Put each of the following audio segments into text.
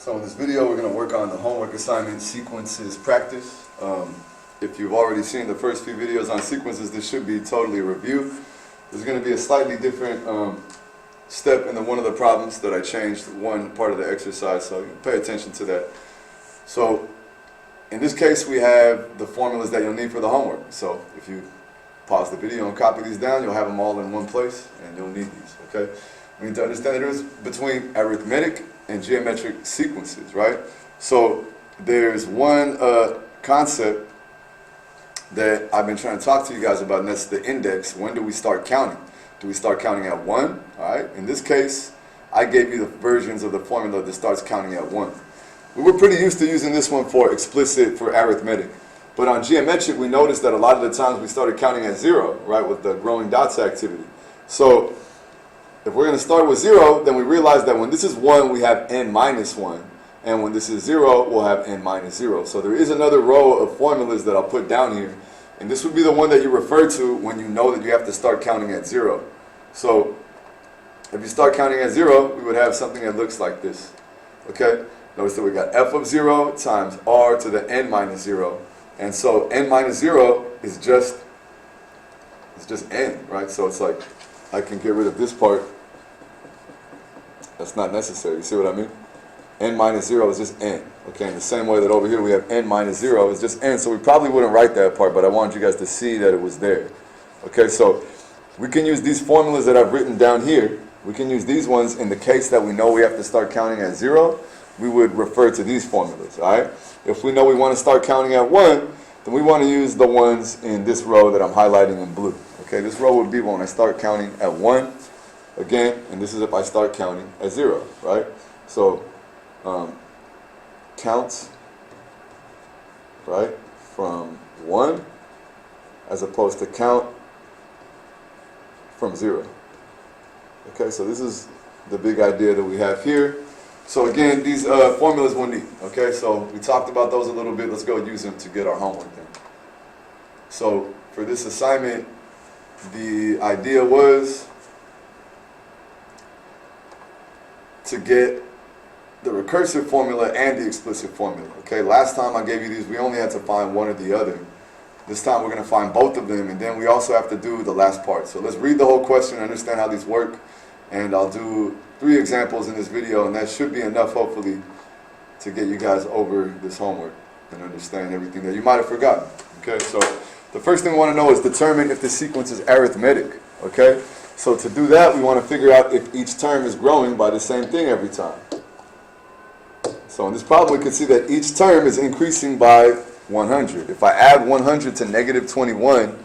So in this video, we're going to work on the homework assignment sequences practice. If you've already seen the first few videos on sequences, this should be totally a review. There's going to be a slightly different step in one of the problems that I changed one part of the exercise, so you pay attention to that. So in this case, we have the formulas that you'll need for the homework. So if you pause the video and copy these down, you'll have them all in one place, and you'll need these, okay? We need to understand the difference between arithmetic and geometric sequences, right? So there's one concept that I've been trying to talk to you guys about, and that's the index. When do we start counting? Do we start counting at 1? All right. In this case, I gave you the versions of the formula that starts counting at 1. We were pretty used to using this one for arithmetic. But on geometric, we noticed that a lot of the times we started counting at 0, right, with the growing dots activity. So if we're going to start with 0, then we realize that when this is 1, we have n minus 1. And when this is 0, we'll have n minus 0. So there is another row of formulas that I'll put down here. And this would be the one that you refer to when you know that you have to start counting at 0. So if you start counting at 0, we would have something that looks like this. Okay? Notice that we got f of 0 times r to the n minus 0. And so n minus 0 is just n, right? So it's like I can get rid of this part. That's not necessary. You see what I mean? N minus 0 is just n. Okay, in the same way that over here we have n minus 0 is just n. So we probably wouldn't write that part, but I wanted you guys to see that it was there. Okay, so we can use these formulas that I've written down here. We can use these ones in the case that we know we have to start counting at 0. We would refer to these formulas, all right? If we know we want to start counting at 1, then we want to use the ones in this row that I'm highlighting in blue. Okay, this row would be when I start counting at 1, again, and this is if I start counting at 0, right? So, counts, right, from 1 as opposed to count from 0. Okay, so this is the big idea that we have here. So again, these formulas we'll need. Okay, so we talked about those a little bit. Let's go use them to get our homework done. So for this assignment, the idea was to get the recursive formula and the explicit formula. Okay, last time I gave you these, we only had to find one or the other. This time we're going to find both of them, and then we also have to do the last part. So let's read the whole question, understand how these work, and I'll do 3 examples in this video, and that should be enough, hopefully, to get you guys over this homework and understand everything that you might have forgotten. Okay, so the first thing we want to know is determine if the sequence is arithmetic. Okay, so to do that, we want to figure out if each term is growing by the same thing every time. So in this problem, we can see that each term is increasing by 100. If I add 100 to negative 21,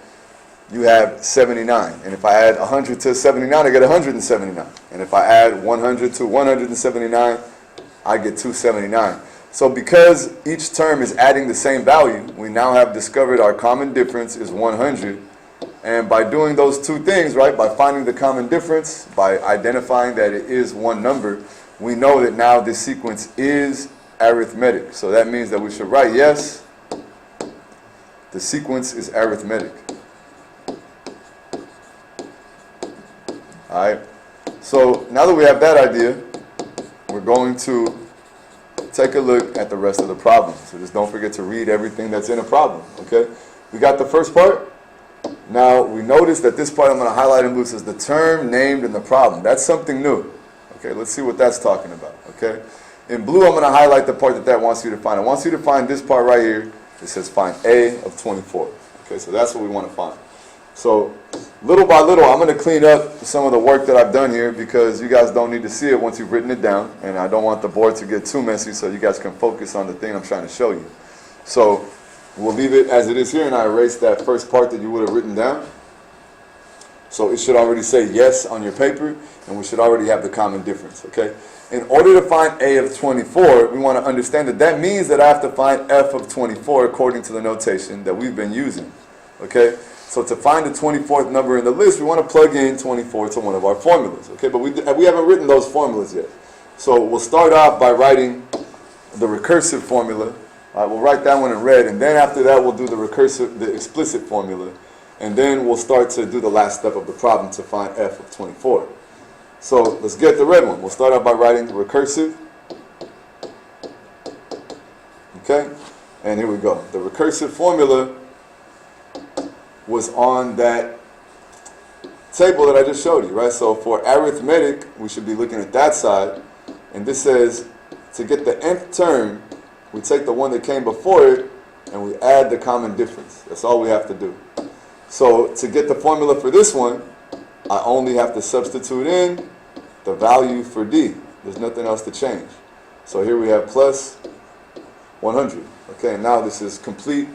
you have 79. And if I add 100 to 79, I get 179. And if I add 100 to 179, I get 279. So because each term is adding the same value, we now have discovered our common difference is 100. And by doing those two things, right, by finding the common difference, by identifying that it is one number, we know that now this sequence is arithmetic. So that means that we should write, yes, the sequence is arithmetic. Alright, so now that we have that idea, we're going to take a look at the rest of the problem. So just don't forget to read everything that's in a problem, okay? We got the first part. Now we notice that this part I'm going to highlight in blue says the term named in the problem. That's something new. Okay, let's see what that's talking about, okay? In blue, I'm going to highlight the part that wants you to find. It wants you to find this part right here. It says find A of 24. Okay, so that's what we want to find. So little by little, I'm going to clean up some of the work that I've done here because you guys don't need to see it once you've written it down. And I don't want the board to get too messy so you guys can focus on the thing I'm trying to show you. So we'll leave it as it is here, and I erase that first part that you would have written down. So it should already say yes on your paper, and we should already have the common difference, okay? In order to find A of 24, we want to understand that that means that I have to find F of 24 according to the notation that we've been using, okay? So to find the 24th number in the list, we want to plug in 24 to one of our formulas, okay? But we haven't written those formulas yet. So we'll start off by writing the recursive formula. All right, we'll write that one in red, and then after that we'll do the explicit formula. And then we'll start to do the last step of the problem to find F of 24. So let's get the red one. We'll start out by writing the recursive Okay? And here we go. The recursive formula was on that table that I just showed you, right? So for arithmetic, we should be looking at that side. And this says, to get the nth term, we take the one that came before it, and we add the common difference. That's all we have to do. So to get the formula for this one, I only have to substitute in the value for D. There's nothing else to change. So here we have plus 100. Okay, and now this is complete.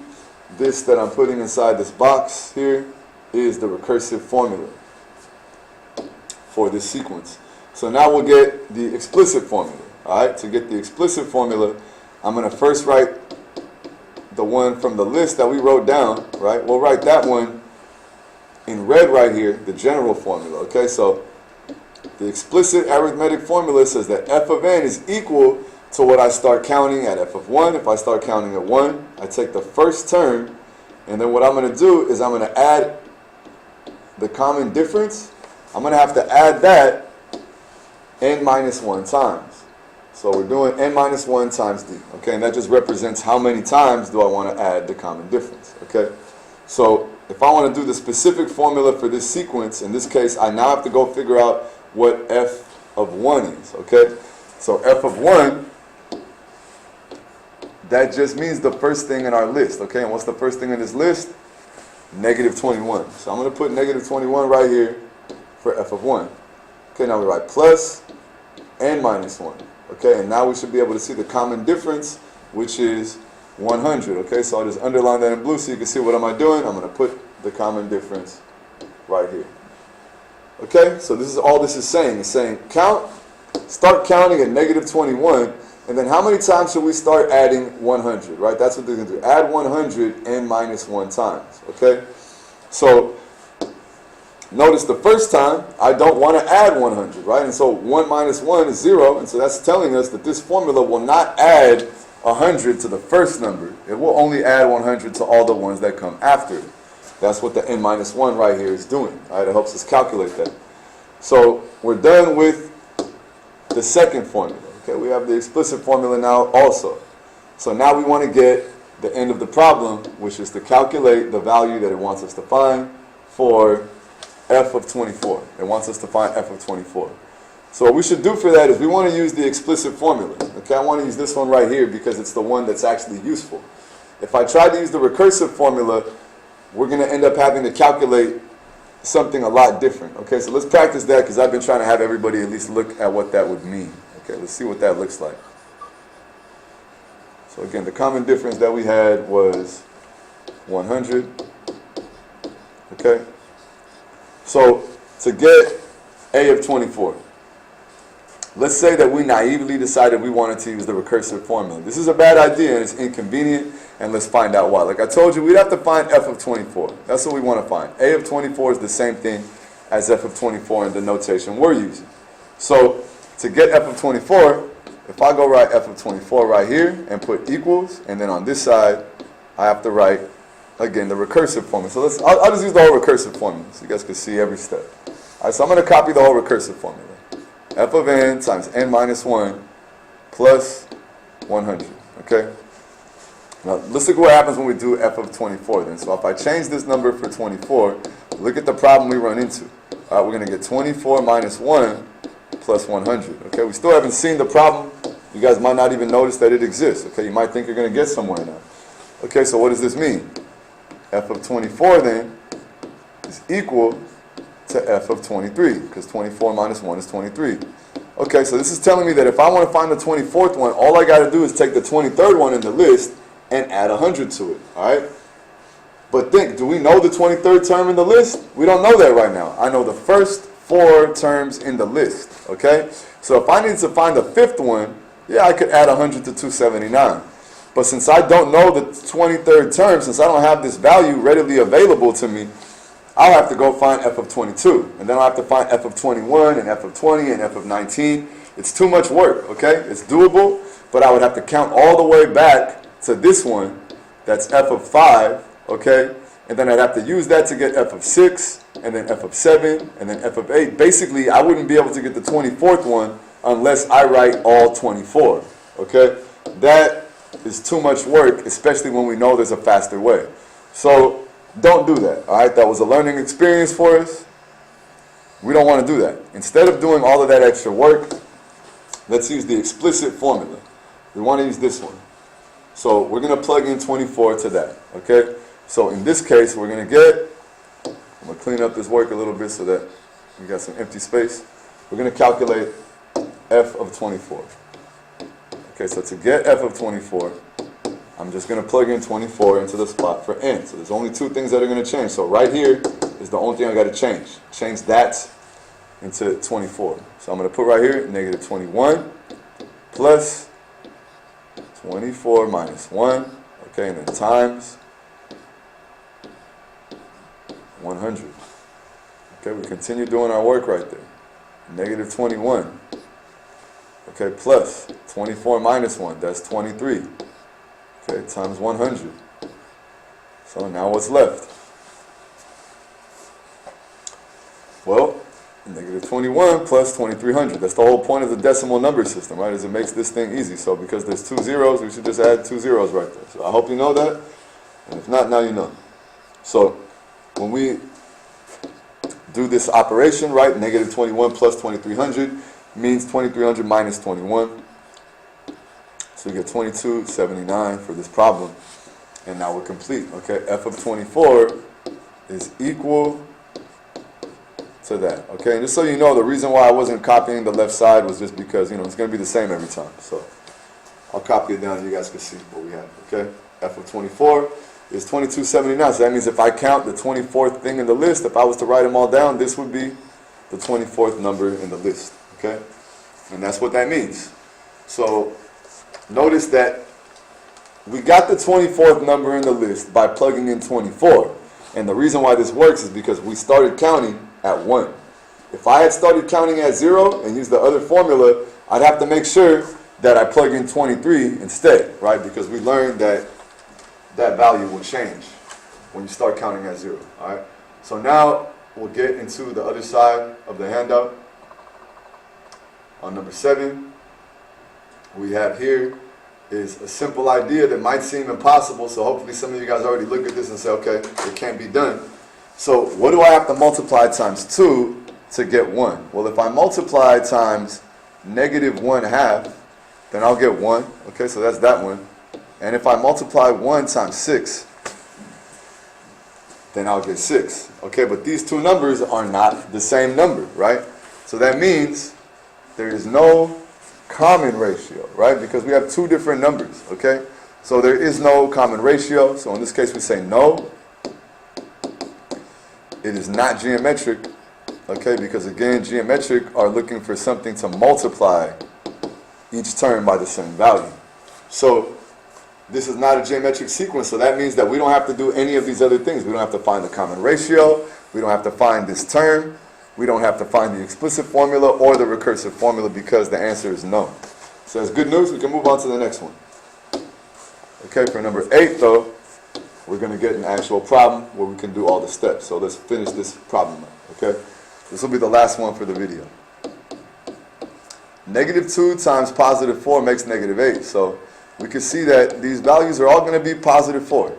This that I'm putting inside this box here is the recursive formula for this sequence. So now we'll get the explicit formula. All right, to get the explicit formula, I'm going to first write the one from the list that we wrote down, right? We'll write that one in red right here, the general formula. Okay, so the explicit arithmetic formula says that f of n is equal to what I start counting at f of 1. If I start counting at 1, I take the first term, and then what I'm going to do is I'm going to add the common difference. I'm going to have to add that n minus 1 times. So we're doing n minus 1 times d. Okay, and that just represents how many times do I want to add the common difference. Okay, so if I want to do the specific formula for this sequence, in this case, I now have to go figure out what f of 1 is. Okay, so f of 1, that just means the first thing in our list. Okay, and what's the first thing in this list? Negative 21. So I'm going to put negative 21 right here for f of 1. Okay, now we write plus n minus 1. Okay, and now we should be able to see the common difference, which is 100. Okay, so I'll just underline that in blue so you can see what am I doing. I'm going to put the common difference right here. Okay, so this is all this is saying. It's saying start counting at negative 21, and then how many times should we start adding 100, right? That's what they're going to do. Add 100 n minus 1 times, okay? So notice the first time, I don't want to add 100, right? And so 1 minus 1 is 0, and so that's telling us that this formula will not add 100 to the first number. It will only add 100 to all the ones that come after it. That's what the n minus 1 right here is doing. All right, it helps us calculate that. So we're done with the second formula. Okay, we have the explicit formula now also. So now we want to get the end of the problem, which is to calculate the value that it wants us to find for f of 24. It wants us to find f of 24. So what we should do for that is we want to use the explicit formula. Okay, I want to use this one right here because it's the one that's actually useful. If I try to use the recursive formula, we're going to end up having to calculate something a lot different. Okay, so let's practice that because I've been trying to have everybody at least look at what that would mean. Okay, let's see what that looks like. So again, the common difference that we had was 100. Okay, so to get a of 24, let's say that we naively decided we wanted to use the recursive formula. This is a bad idea and it's inconvenient, and let's find out why. Like I told you, we'd have to find f of 24. That's what we want to find. A of 24 is the same thing as f of 24 in the notation we're using. So to get f of 24, if I go write f of 24 right here and put equals, and then on this side, I have to write, again, the recursive formula. So I'll just use the whole recursive formula so you guys can see every step. All right, so I'm going to copy the whole recursive formula. F of n times n minus 1 plus 100. Okay? Now, let's look at what happens when we do f of 24 then. So if I change this number for 24, look at the problem we run into. All right, we're going to get 24 minus 1 plus 100. Okay, we still haven't seen the problem. You guys might not even notice that it exists. Okay, you might think you're going to get somewhere now. Okay, so what does this mean? F of 24 then is equal to f of 23, because 24 minus 1 is 23. Okay, so this is telling me that if I want to find the 24th one, all I got to do is take the 23rd one in the list and add 100 to it. All right? But think, do we know the 23rd term in the list? We don't know that right now. I know the first 4 terms in the list. Okay? So if I need to find the 5th one, yeah, I could add 100 to 279. But since I don't know the 23rd term, since I don't have this value readily available to me, I'll have to go find f of 22. And then I'll have to find f of 21 and f of 20 and f of 19. It's too much work, okay? It's doable, but I would have to count all the way back to this one. That's f of 5, okay? And then I'd have to use that to get f of 6, and then f of 7, and then f of 8. Basically, I wouldn't be able to get the 24th one unless I write all 24, okay? That is too much work, especially when we know there's a faster way. So don't do that, all right? That was a learning experience for us. We don't want to do that. Instead of doing all of that extra work, let's use the explicit formula. We want to use this one. So we're going to plug in 24 to that, okay? So in this case, we're going to get, I'm going to clean up this work a little bit so that we got some empty space. We're going to calculate f of 24. Okay, so to get f of 24, I'm just going to plug in 24 into the spot for n. So there's only two things that are going to change. So right here is the only thing I got to change. Change that into 24. So I'm going to put right here negative 21 plus 24 minus 1. Okay, and then times 100. Okay, we continue doing our work right there. Negative 21. Okay, plus 24 minus 1, that's 23. Okay, times 100. So now what's left? Well, negative 21 plus 2300. That's the whole point of the decimal number system, right? Is it makes this thing easy. So because there's two zeros, we should just add two zeros right there. So I hope you know that. And if not, now you know. So when we do this operation, right, negative 21 plus 2300 means 2300 minus 21. So we get 2279 for this problem. And now we're complete. Okay, f of 24 is equal to that. Okay, and just so you know, the reason why I wasn't copying the left side was just because, you know, it's going to be the same every time. So I'll copy it down and you guys can see what we have. Okay, f of 24 is 2279. So that means if I count the 24th thing in the list, if I was to write them all down, this would be the 24th number in the list. Okay, and that's what that means. So notice that we got the 24th number in the list by plugging in 24. And the reason why this works is because we started counting at 1. If I had started counting at 0 and used the other formula, I'd have to make sure that I plug in 23 instead, right? Because we learned that that value will change when you start counting at 0, all right? So now we'll get into the other side of the handout. On number 7, we have here is a simple idea that might seem impossible, so hopefully some of you guys already look at this and say, okay, it can't be done. So what do I have to multiply times 2 to get 1? Well, if I multiply times negative 1/2, then I'll get 1. Okay, so that's that one. And if I multiply 1 times 6, then I'll get 6. Okay, but these two numbers are not the same number, right? So that means there is no common ratio, right? Because we have two different numbers, okay? So there is no common ratio. So in this case we say no. It is not geometric, okay? Because again, geometric are looking for something to multiply each term by the same value. So this is not a geometric sequence, so that means that we don't have to do any of these other things. We don't have to find the common ratio. We don't have to find this term. We don't have to find the explicit formula or the recursive formula because the answer is no. So that's good news. We can move on to the next one. Okay, for number 8 though, we're going to get an actual problem where we can do all the steps. So let's finish this problem up, okay? This will be the last one for the video. Negative 2 times positive 4 makes negative 8. So we can see that these values are all going to be positive 4.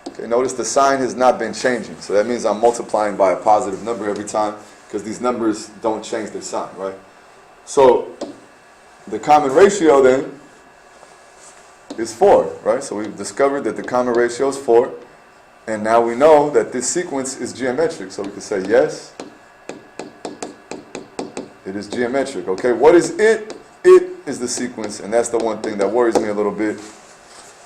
Okay, notice the sign has not been changing. So that means I'm multiplying by a positive number every time, because these numbers don't change their sign, right? So the common ratio then is 4, right? So we've discovered that the common ratio is 4, and now we know that this sequence is geometric. So we can say yes, it is geometric. Okay, what is it? It is the sequence, and that's the one thing that worries me a little bit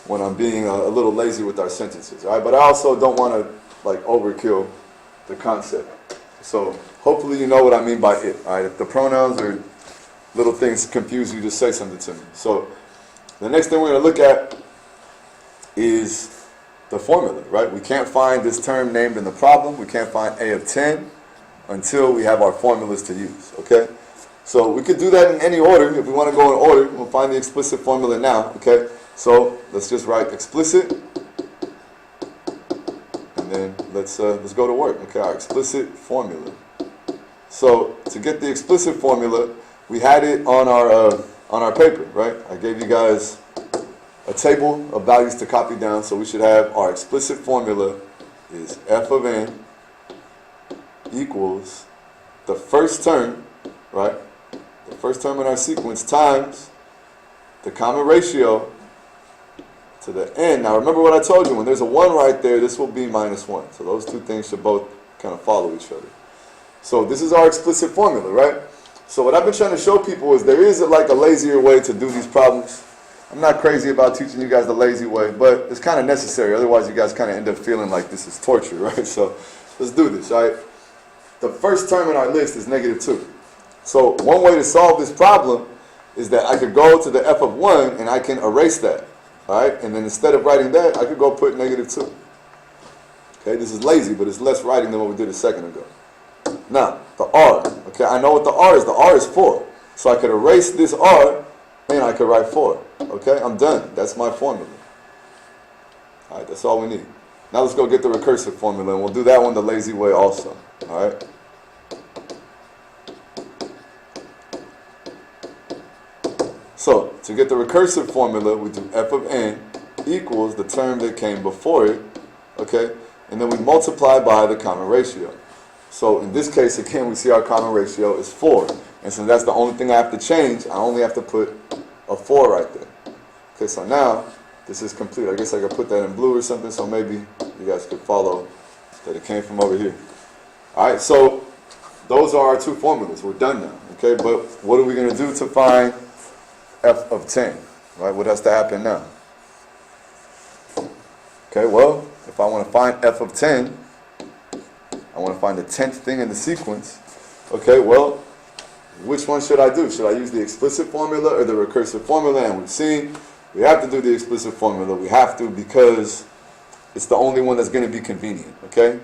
when I'm being a little lazy with our sentences, all right? But I also don't want to like overkill the concept. So hopefully you know what I mean by it, all right? If the pronouns or little things confuse you, just say something to me. So the next thing we're going to look at is the formula, right? We can't find this term named in the problem. We can't find a of 10 until we have our formulas to use, okay? So we could do that in any order. If we want to go in order, we'll find the explicit formula now, okay? So let's just write explicit, and then let's go to work, okay? Our explicit formula. So to get the explicit formula, we had it on our paper, right? I gave you guys a table of values to copy down. So we should have our explicit formula is f of n equals the first term, right? The first term in our sequence times the common ratio to the n. Now remember what I told you, when there's a 1 right there, this will be minus 1. So those two things should both kind of follow each other. So this is our explicit formula, right? So what I've been trying to show people is there is like a lazier way to do these problems. I'm not crazy about teaching you guys the lazy way, but it's kind of necessary. Otherwise you guys kind of end up feeling like this is torture, right? So let's do this, all right? The first term in our list is negative 2. So one way to solve this problem is that I could go to the f of 1 and I can erase that. All right, and then instead of writing that, I could go put negative 2. Okay, this is lazy, but it's less writing than what we did a second ago. Now, the r. Okay, I know what the r is. The r is 4. So I could erase this r, and I could write 4. Okay, I'm done. That's my formula. All right, that's all we need. Now let's go get the recursive formula, and we'll do that one the lazy way also. All right. So, to get the recursive formula, we do f of n equals the term that came before it, okay? And then we multiply by the common ratio. So, in this case, again, we see our common ratio is 4. And since that's the only thing I have to change, I only have to put a 4 right there. Okay, so now, this is complete. I guess I could put that in blue or something, so maybe you guys could follow that it came from over here. All right, so those are our two formulas. We're done now, okay? But what are we going to do to find f of 10, right? What has to happen now? Okay, well, if I want to find f of 10, I want to find the 10th thing in the sequence. Okay, well, which one should I do? Should I use the explicit formula or the recursive formula? And we've seen we have to do the explicit formula. We have to because it's the only one that's going to be convenient, okay?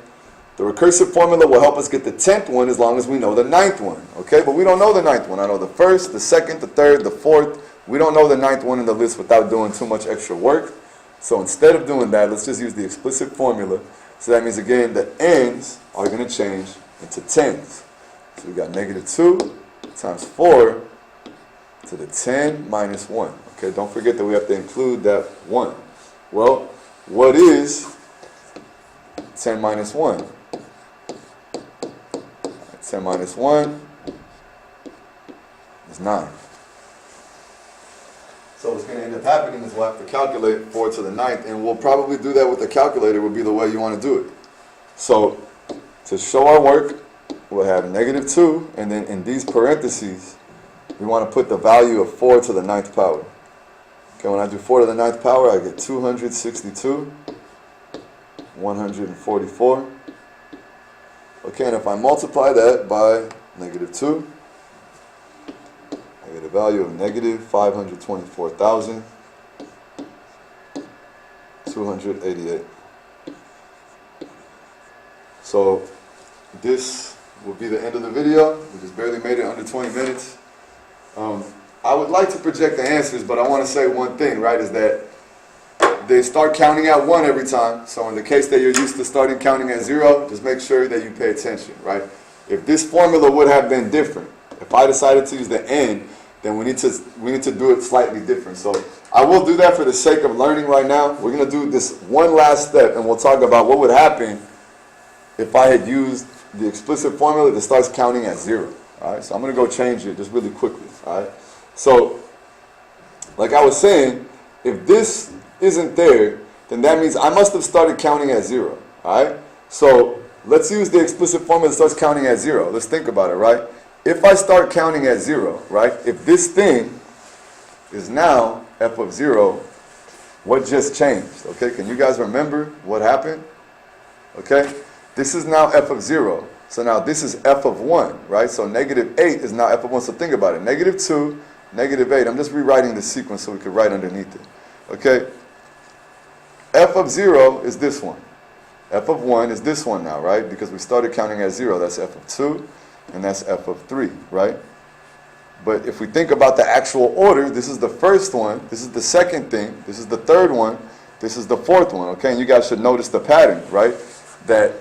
The recursive formula will help us get the 10th one as long as we know the 9th one, okay? But we don't know the 9th one. I know the first, the second, the third, the fourth. We don't know the 9th one in the list without doing too much extra work. So instead of doing that, let's just use the explicit formula. So that means, again, the n's are going to change into 10s. So we got negative 2 times 4 to the 10 minus 1. Okay, don't forget that we have to include that 1. Well, what is 10 minus 1? 10 minus 1 is 9. So what's going to end up happening is we'll have to calculate 4 to the 9th, and we'll probably do that with the calculator would be the way you want to do it. So to show our work, we'll have negative 2, and then in these parentheses, we want to put the value of 4 to the 9th power. Okay, when I do 4 to the 9th power, I get 262, 144. Okay, and if I multiply that by negative 2, I get a value of negative 524,288. So this will be the end of the video. We just barely made it under 20 minutes. I would like to project the answers, but I want to say one thing, right, is that they start counting at 1 every time. So in the case that you're used to starting counting at 0, just make sure that you pay attention, right? If this formula would have been different, if I decided to use the n, then we need to do it slightly different. So I will do that for the sake of learning right now. We're going to do this one last step, and we'll talk about what would happen if I had used the explicit formula that starts counting at 0. All right, so I'm going to go change it just really quickly. All right, so like I was saying, if this isn't there, then that means I must have started counting at 0. All right, so let's use the explicit formula that starts counting at 0. Let's think about it, right? If I start counting at 0, right, if this thing is now f of 0, what just changed? Okay, can you guys remember what happened? Okay, this is now f of 0. So now this is f of 1, right? So negative 8 is now f of 1. So think about it. Negative 2, negative 8. I'm just rewriting the sequence so we could write underneath it. Okay? F of 0 is this one. F of 1 is this one now, right? Because we started counting at 0. That's f of 2, and that's f of 3, right? But if we think about the actual order, this is the first one, this is the second thing, this is the third one, this is the fourth one, okay? And you guys should notice the pattern, right? That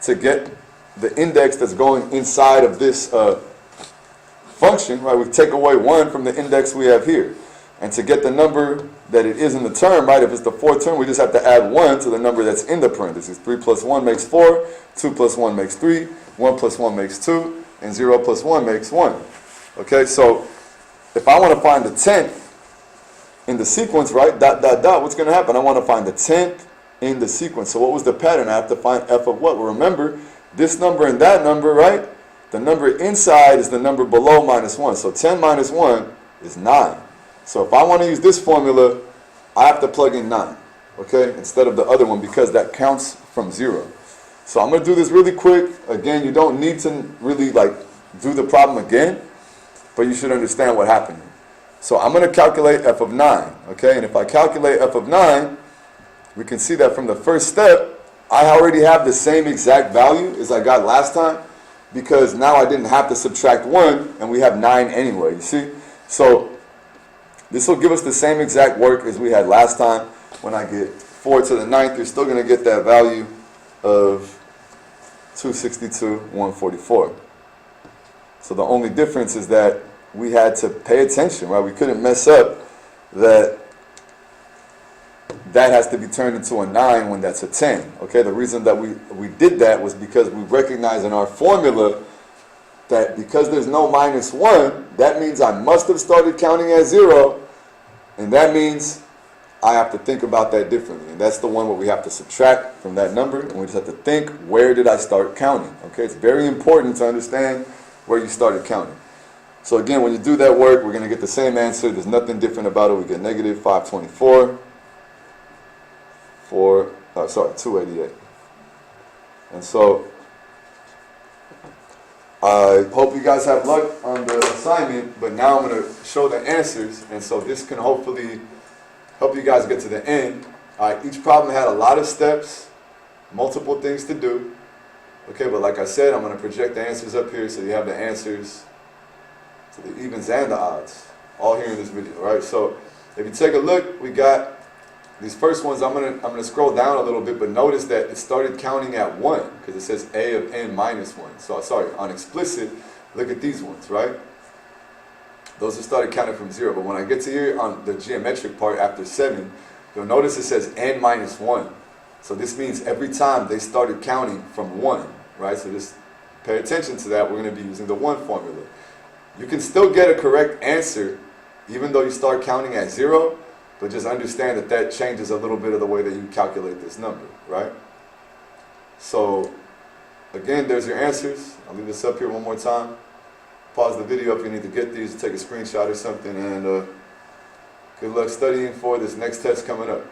to get the index that's going inside of this function, right, we take away 1 from the index we have here. And to get the number that it is in the term, right, if it's the fourth term, we just have to add 1 to the number that's in the parentheses. 3 plus 1 makes 4, 2 plus 1 makes 3, 1 plus 1 makes 2, and 0 plus 1 makes 1. Okay, so if I want to find the 10th in the sequence, right, dot, dot, dot, what's going to happen? I want to find the 10th in the sequence. So what was the pattern? I have to find f of what? Well, remember, this number and that number, right? The number inside is the number below minus 1. So 10 minus 1 is 9. So if I want to use this formula, I have to plug in 9, okay, instead of the other one, because that counts from 0. So I'm going to do this really quick. Again, you don't need to really do the problem again, but you should understand what happened. So I'm going to calculate f of 9, okay, and if I calculate f of 9, we can see that from the first step, I already have the same exact value as I got last time, because now I didn't have to subtract 1, and we have 9 anyway, you see? So this will give us the same exact work as we had last time. When I get 4 to the 9th, you're still going to get that value of 262, 144. So the only difference is that we had to pay attention, right? We couldn't mess up that has to be turned into a 9 when that's a 10. Okay, the reason that we did that was because we recognize in our formula that because there's no minus 1, that means I must have started counting at 0, and that means I have to think about that differently. And that's the one where we have to subtract from that number, and we just have to think, where did I start counting? Okay, it's very important to understand where you started counting. So again, when you do that work, we're going to get the same answer. There's nothing different about it. We get negative 524, 288. And so I hope you guys have luck on the assignment, but now I'm going to show the answers, and so this can hopefully help you guys get to the end. Each problem had a lot of steps, multiple things to do. Okay, but like I said, I'm going to project the answers up here so you have the answers to the evens and the odds, all here in this video, right? So if you take a look, we got these first ones. I'm gonna scroll down a little bit, but notice that it started counting at 1 because it says a of n minus 1. So sorry, on explicit, look at these ones, right? Those have started counting from 0. But when I get to here on the geometric part after 7, you'll notice it says n minus 1. So this means every time they started counting from 1, right? So just pay attention to that. We're going to be using the 1 formula. You can still get a correct answer even though you start counting at 0, but just understand that that changes a little bit of the way that you calculate this number, right? So again, there's your answers. I'll leave this up here one more time. Pause the video if you need to get these, take a screenshot or something, and good luck studying for this next test coming up.